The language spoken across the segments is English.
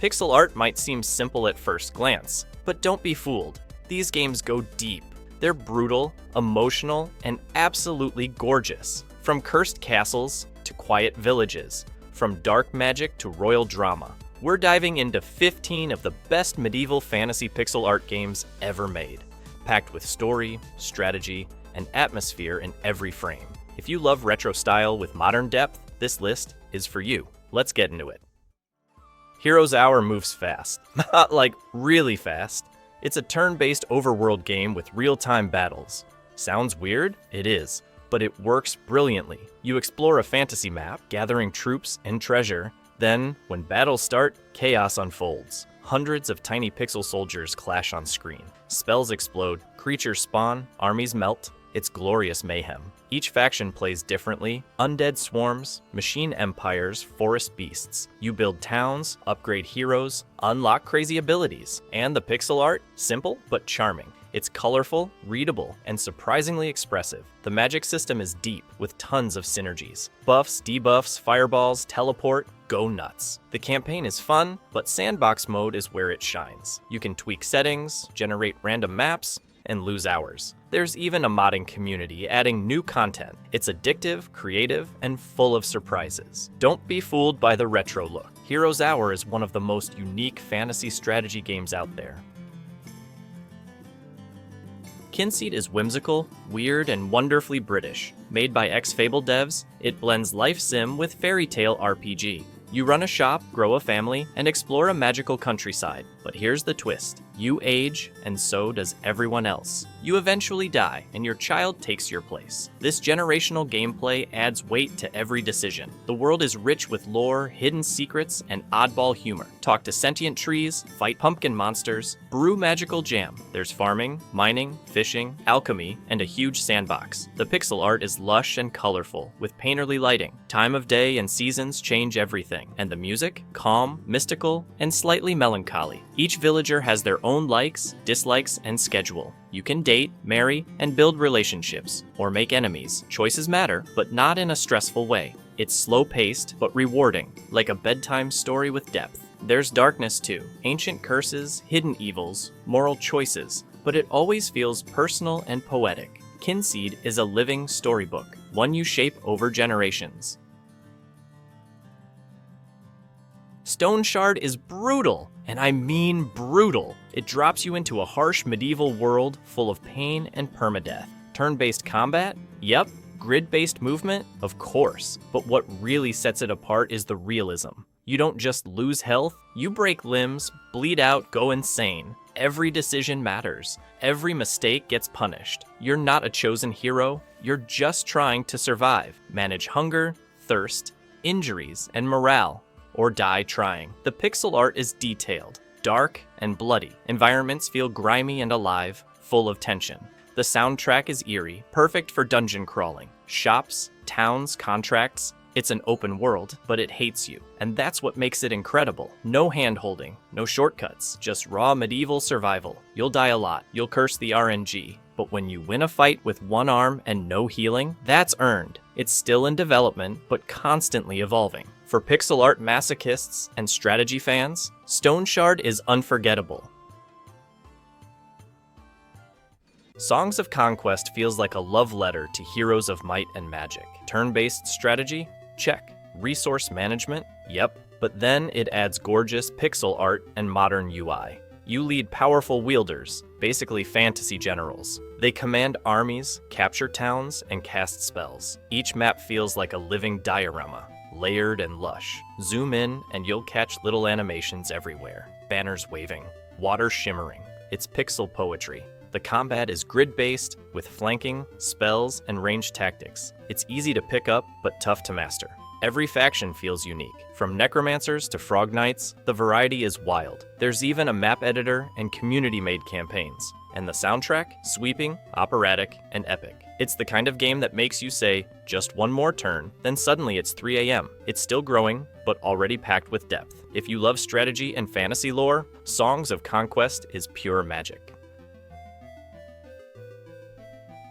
Pixel art might seem simple at first glance, but don't be fooled. These games go deep. They're brutal, emotional, and absolutely gorgeous. From cursed castles to quiet villages, from dark magic to royal drama, we're diving into 15 of the best medieval fantasy pixel art games ever made, packed with story, strategy, and atmosphere in every frame. If you love retro style with modern depth, this list is for you. Let's get into it. Hero's Hour moves fast. Like, really fast. It's a turn-based overworld game with real-time battles. Sounds weird? It is, but it works brilliantly. You explore a fantasy map, gathering troops and treasure. Then, when battles start, chaos unfolds. Hundreds of tiny pixel soldiers clash on screen. Spells explode, creatures spawn, armies melt. It's glorious mayhem. Each faction plays differently: undead swarms, machine empires, forest beasts. You build towns, upgrade heroes, unlock crazy abilities. And the pixel art? Simple but charming. It's colorful, readable, and surprisingly expressive. The magic system is deep, with tons of synergies. Buffs, debuffs, fireballs, teleport, go nuts. The campaign is fun, but sandbox mode is where it shines. You can tweak settings, generate random maps, and lose hours. There's even a modding community adding new content. It's addictive, creative, and full of surprises. Don't be fooled by the retro look. Hero's Hour is one of the most unique fantasy strategy games out there. Kynseed is whimsical, weird, and wonderfully British. Made by ex-Fable devs, it blends life sim with fairy tale RPG. You run a shop, grow a family, and explore a magical countryside. But here's the twist. You age, and so does everyone else. You eventually die, and your child takes your place. This generational gameplay adds weight to every decision. The world is rich with lore, hidden secrets, and oddball humor. Talk to sentient trees, fight pumpkin monsters, brew magical jam. There's farming, mining, fishing, alchemy, and a huge sandbox. The pixel art is lush and colorful, with painterly lighting. Time of day and seasons change everything. And the music? Calm, mystical, and slightly melancholy. Each villager has their own likes, dislikes, and schedule. You can date, marry, and build relationships, or make enemies. Choices matter, but not in a stressful way. It's slow-paced, but rewarding, like a bedtime story with depth. There's darkness too. Ancient curses, hidden evils, moral choices, but it always feels personal and poetic. Kynseed is a living storybook, one you shape over generations. Stoneshard is brutal, and I mean brutal. It drops you into a harsh medieval world full of pain and permadeath. Turn-based combat? Yep. Grid-based movement? Of course. But what really sets it apart is the realism. You don't just lose health, you break limbs, bleed out, go insane. Every decision matters. Every mistake gets punished. You're not a chosen hero, you're just trying to survive. Manage hunger, thirst, injuries, and morale. Or die trying. The pixel art is detailed, dark, and bloody. Environments feel grimy and alive, full of tension. The soundtrack is eerie, perfect for dungeon crawling. Shops, towns, contracts. It's an open world, but it hates you. And that's what makes it incredible. No hand-holding, no shortcuts, just raw medieval survival. You'll die a lot, you'll curse the RNG. But when you win a fight with one arm and no healing, that's earned. It's still in development, but constantly evolving. For pixel art masochists and strategy fans, Stoneshard is unforgettable. Songs of Conquest feels like a love letter to heroes of might and magic. Turn-based strategy? Check. Resource management? Yep. But then it adds gorgeous pixel art and modern UI. You lead powerful wielders, basically fantasy generals. They command armies, capture towns, and cast spells. Each map feels like a living diorama, layered and lush. Zoom in and you'll catch little animations everywhere. Banners waving, water shimmering. It's pixel poetry. The combat is grid-based, with flanking, spells, and ranged tactics. It's easy to pick up, but tough to master. Every faction feels unique. From necromancers to frog knights, the variety is wild. There's even a map editor and community-made campaigns. And the soundtrack? Sweeping, operatic, and epic. It's the kind of game that makes you say, just one more turn, then suddenly it's 3 a.m. It's still growing, but already packed with depth. If you love strategy and fantasy lore, Songs of Conquest is pure magic.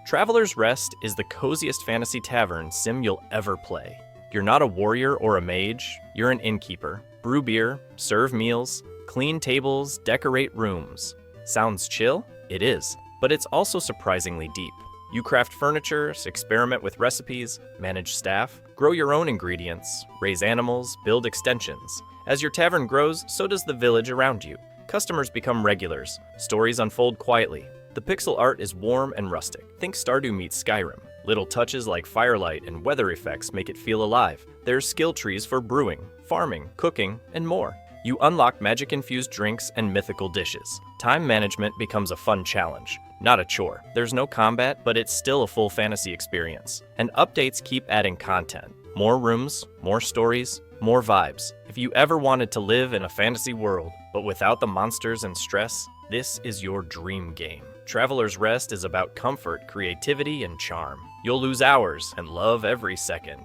Traveler's Rest is the coziest fantasy tavern sim you'll ever play. You're not a warrior or a mage, you're an innkeeper. Brew beer, serve meals, clean tables, decorate rooms. Sounds chill? It is, but it's also surprisingly deep. You craft furniture, experiment with recipes, manage staff, grow your own ingredients, raise animals, build extensions. As your tavern grows, so does the village around you. Customers become regulars. Stories unfold quietly. The pixel art is warm and rustic. Think Stardew meets Skyrim. Little touches like firelight and weather effects make it feel alive. There's skill trees for brewing, farming, cooking, and more. You unlock magic-infused drinks and mythical dishes. Time management becomes a fun challenge, not a chore. There's no combat, but it's still a full fantasy experience. And updates keep adding content. More rooms, more stories, more vibes. If you ever wanted to live in a fantasy world, but without the monsters and stress, this is your dream game. Traveler's Rest is about comfort, creativity, and charm. You'll lose hours and love every second.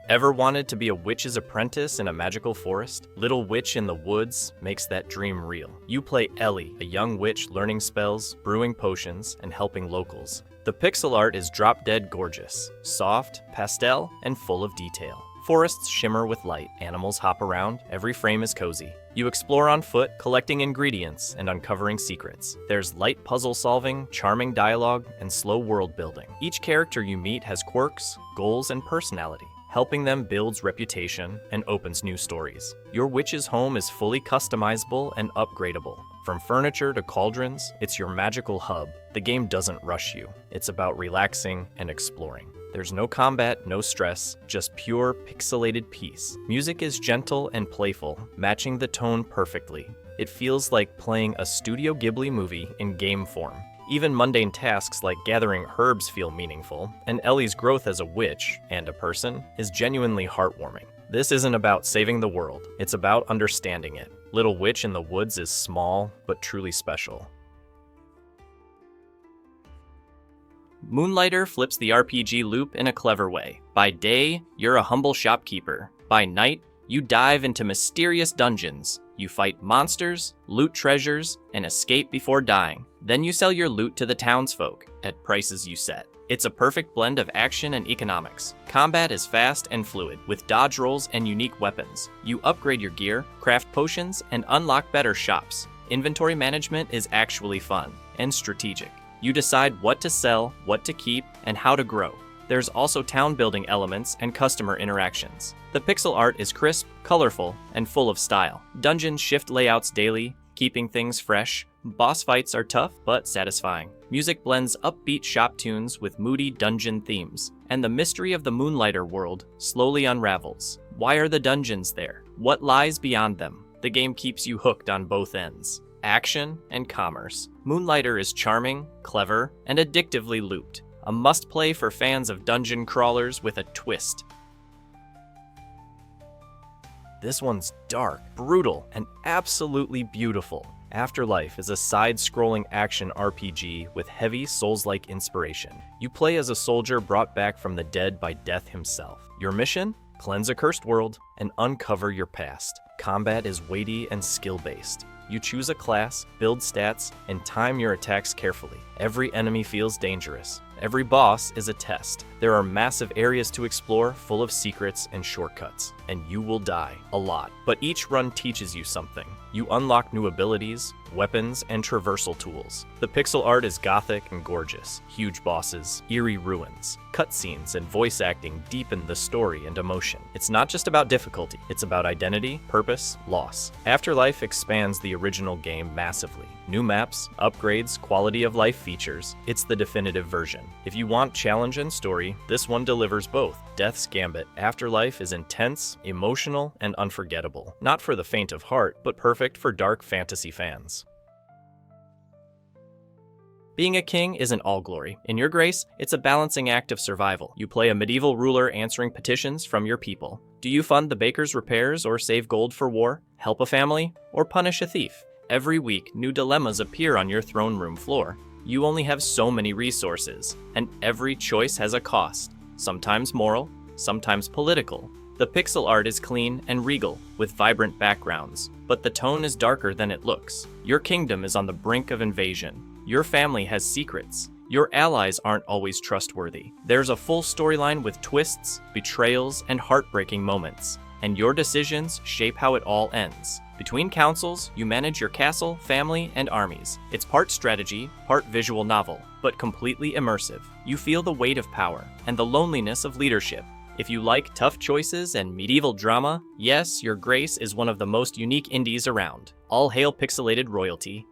Ever wanted to be a witch's apprentice in a magical forest? Little Witch in the Woods makes that dream real. You play Ellie, a young witch learning spells, brewing potions, and helping locals. The pixel art is drop-dead gorgeous, soft, pastel, and full of detail. Forests shimmer with light, animals hop around, every frame is cozy. You explore on foot, collecting ingredients and uncovering secrets. There's light puzzle solving, charming dialogue, and slow world building. Each character you meet has quirks, goals, and personality. Helping them builds reputation and opens new stories. Your witch's home is fully customizable and upgradable. From furniture to cauldrons, it's your magical hub. The game doesn't rush you. It's about relaxing and exploring. There's no combat, no stress, just pure pixelated peace. Music is gentle and playful, matching the tone perfectly. It feels like playing a Studio Ghibli movie in game form. Even mundane tasks like gathering herbs feel meaningful, and Ellie's growth as a witch, and a person, is genuinely heartwarming. This isn't about saving the world, it's about understanding it. Little Witch in the Woods is small, but truly special. Moonlighter flips the RPG loop in a clever way. By day, you're a humble shopkeeper. By night, you dive into mysterious dungeons. You fight monsters, loot treasures, and escape before dying. Then you sell your loot to the townsfolk at prices you set. It's a perfect blend of action and economics. Combat is fast and fluid, with dodge rolls and unique weapons. You upgrade your gear, craft potions, and unlock better shops. Inventory management is actually fun and strategic. You decide what to sell, what to keep, and how to grow. There's also town building elements and customer interactions. The pixel art is crisp, colorful, and full of style. Dungeons shift layouts daily, keeping things fresh. Boss fights are tough but satisfying. Music blends upbeat shop tunes with moody dungeon themes, and the mystery of the Moonlighter world slowly unravels. Why are the dungeons there? What lies beyond them? The game keeps you hooked on both ends. Action and commerce. Moonlighter is charming, clever, and addictively looped. A must-play for fans of dungeon crawlers with a twist. This one's dark, brutal, and absolutely beautiful. Afterlife is a side-scrolling action RPG with heavy Souls-like inspiration. You play as a soldier brought back from the dead by Death himself. Your mission? Cleanse a cursed world and uncover your past. Combat is weighty and skill-based. You choose a class, build stats, and time your attacks carefully. Every enemy feels dangerous. Every boss is a test. There are massive areas to explore, full of secrets and shortcuts, and you will die a lot. But each run teaches you something. You unlock new abilities, weapons, and traversal tools. The pixel art is gothic and gorgeous. Huge bosses, eerie ruins, cutscenes, and voice acting deepen the story and emotion. It's not just about difficulty, it's about identity, purpose, loss. Afterlife expands the original game massively. New maps, upgrades, quality of life features. It's the definitive version. If you want challenge and story, this one delivers both. Death's Gambit, Afterlife is intense, emotional, and unforgettable. Not for the faint of heart, but perfect for dark fantasy fans. Being a king isn't all glory. In Your Grace, it's a balancing act of survival. You play a medieval ruler answering petitions from your people. Do you fund the baker's repairs or save gold for war? Help a family? Or punish a thief? Every week, new dilemmas appear on your throne room floor. You only have so many resources, and every choice has a cost. Sometimes moral, sometimes political. The pixel art is clean and regal, with vibrant backgrounds, but the tone is darker than it looks. Your kingdom is on the brink of invasion. Your family has secrets. Your allies aren't always trustworthy. There's a full storyline with twists, betrayals, and heartbreaking moments. And your decisions shape how it all ends. Between councils, you manage your castle, family, and armies. It's part strategy, part visual novel, but completely immersive. You feel the weight of power and the loneliness of leadership. If you like tough choices and medieval drama, yes, Your Grace is one of the most unique indies around. All hail pixelated royalty.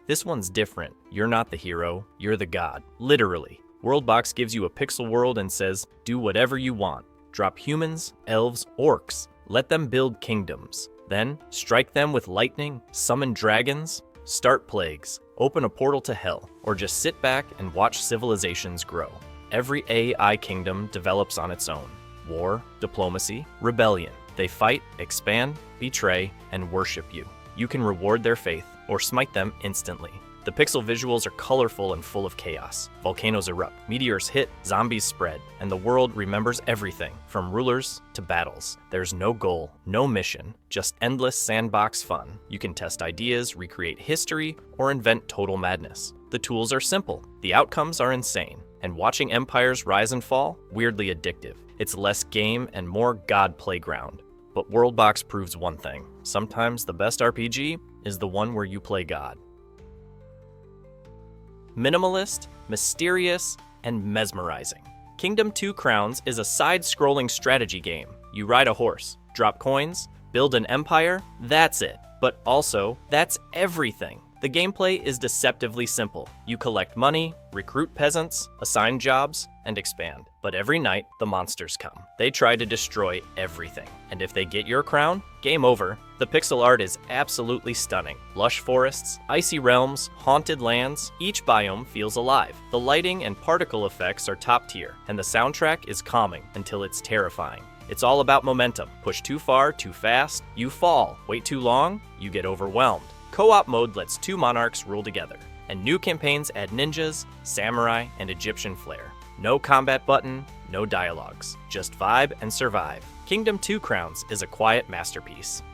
This one's different. You're not the hero, you're the god. Literally. WorldBox gives you a pixel world and says, do whatever you want. Drop humans, elves, orcs. Let them build kingdoms. Then, strike them with lightning, summon dragons, start plagues, open a portal to hell, or just sit back and watch civilizations grow. Every AI kingdom develops on its own. War, diplomacy, rebellion. They fight, expand, betray, and worship you. You can reward their faith or smite them instantly. The pixel visuals are colorful and full of chaos. Volcanoes erupt, meteors hit, zombies spread, and the world remembers everything, from rulers to battles. There's no goal, no mission, just endless sandbox fun. You can test ideas, recreate history, or invent total madness. The tools are simple, the outcomes are insane, and watching empires rise and fall, weirdly addictive. It's less game and more God playground. But WorldBox proves one thing. Sometimes the best RPG is the one where you play God. Minimalist, mysterious, and mesmerizing. Kingdom 2 Crowns is a side-scrolling strategy game. You ride a horse, drop coins, build an empire, that's it. But also, that's everything. The gameplay is deceptively simple. You collect money, recruit peasants, assign jobs, and expand. But every night, the monsters come. They try to destroy everything. And if they get your crown, game over. The pixel art is absolutely stunning. Lush forests, icy realms, haunted lands, each biome feels alive. The lighting and particle effects are top tier, and the soundtrack is calming until it's terrifying. It's all about momentum. Push too far, too fast, you fall. Wait too long, you get overwhelmed. Co-op mode lets two monarchs rule together, and new campaigns add ninjas, samurai, and Egyptian flair. No combat button, no dialogues, just vibe and survive. Kingdom 2 Crowns is a quiet masterpiece.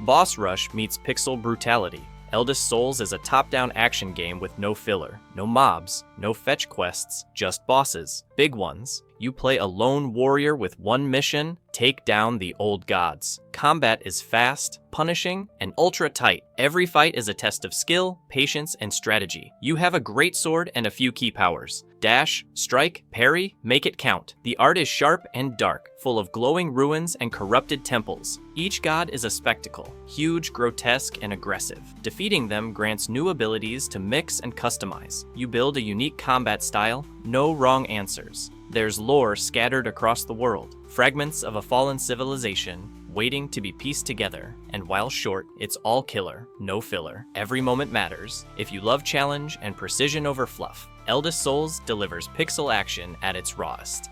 Boss Rush meets pixel brutality. Eldest Souls is a top-down action game with no filler, no mobs, no fetch quests, just bosses, big ones. You play a lone warrior with one mission, take down the old gods. Combat is fast, punishing, and ultra tight. Every fight is a test of skill, patience, and strategy. You have a great sword and a few key powers. Dash, strike, parry, make it count. The art is sharp and dark, full of glowing ruins and corrupted temples. Each god is a spectacle, huge, grotesque, and aggressive. Defeating them grants new abilities to mix and customize. You build a unique combat style, no wrong answers. There's lore scattered across the world, fragments of a fallen civilization, waiting to be pieced together. And while short, it's all killer, no filler. Every moment matters. If you love challenge and precision over fluff, Eldest Souls delivers pixel action at its rawest.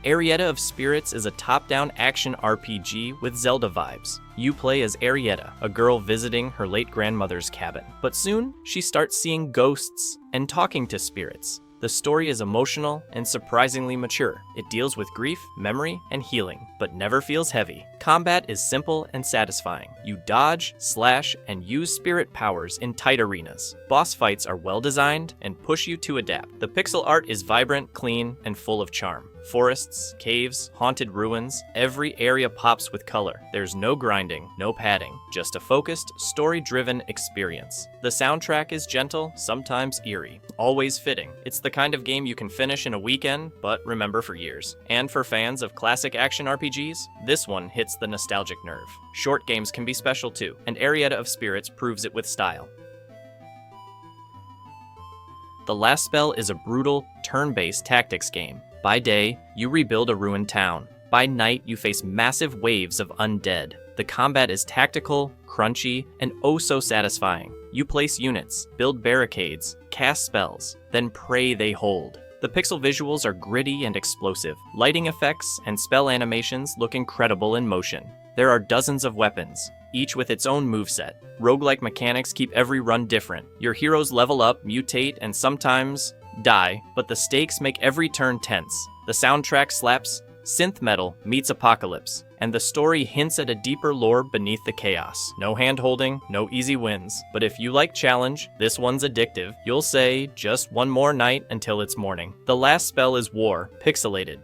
Arietta of Spirits is a top-down action RPG with Zelda vibes. You play as Arietta, a girl visiting her late grandmother's cabin. But soon, she starts seeing ghosts and talking to spirits. The story is emotional and surprisingly mature. It deals with grief, memory, and healing, but never feels heavy. Combat is simple and satisfying. You dodge, slash, and use spirit powers in tight arenas. Boss fights are well designed and push you to adapt. The pixel art is vibrant, clean, and full of charm. Forests, caves, haunted ruins, every area pops with color. There's no grinding, no padding, just a focused, story-driven experience. The soundtrack is gentle, sometimes eerie, always fitting. It's the kind of game you can finish in a weekend, but remember for years. And for fans of classic action RPGs, this one hits the nostalgic nerve. Short games can be special too, and Arietta of Spirits proves it with style. The Last Spell is a brutal, turn-based tactics game. By day, you rebuild a ruined town. By night, you face massive waves of undead. The combat is tactical, crunchy, and oh so satisfying. You place units, build barricades, cast spells, then pray they hold. The pixel visuals are gritty and explosive. Lighting effects and spell animations look incredible in motion. There are dozens of weapons, each with its own moveset. Roguelike mechanics keep every run different. Your heroes level up, mutate, and sometimes die, but the stakes make every turn tense. The soundtrack slaps, Synth metal meets apocalypse, and the story hints at a deeper lore beneath the chaos. No hand-holding, no easy wins, but if you like challenge, this one's addictive. You'll say, just one more night until it's morning. The last spell is War, pixelated.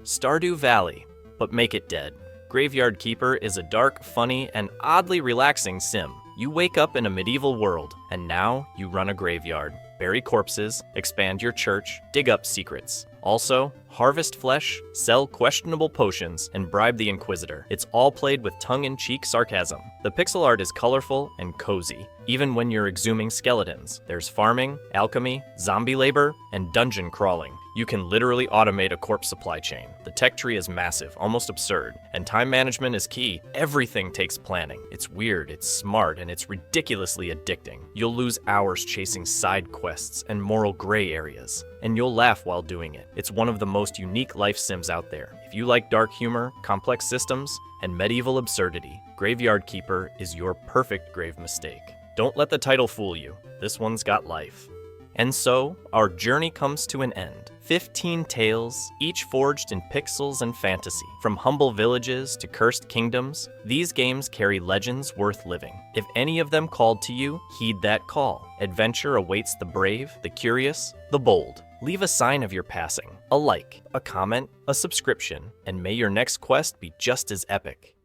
Stardew Valley, but make it dead. Graveyard Keeper is a dark, funny, and oddly relaxing sim. You wake up in a medieval world, and now you run a graveyard. Bury corpses, expand your church, dig up secrets. Also, harvest flesh, sell questionable potions, and bribe the Inquisitor. It's all played with tongue-in-cheek sarcasm. The pixel art is colorful and cozy, even when you're exhuming skeletons. There's farming, alchemy, zombie labor, and dungeon crawling. You can literally automate a corpse supply chain. The tech tree is massive, almost absurd, and time management is key. Everything takes planning. It's weird, it's smart, and it's ridiculously addicting. You'll lose hours chasing side quests and moral gray areas, and you'll laugh while doing it. It's one of the most unique life sims out there. If you like dark humor, complex systems, and medieval absurdity, Graveyard Keeper is your perfect grave mistake. Don't let the title fool you. This one's got life. And so, our journey comes to an end. 15 tales, each forged in pixels and fantasy. From humble villages to cursed kingdoms, these games carry legends worth living. If any of them called to you, heed that call. Adventure awaits the brave, the curious, the bold. Leave a sign of your passing, a like, a comment, a subscription, and may your next quest be just as epic.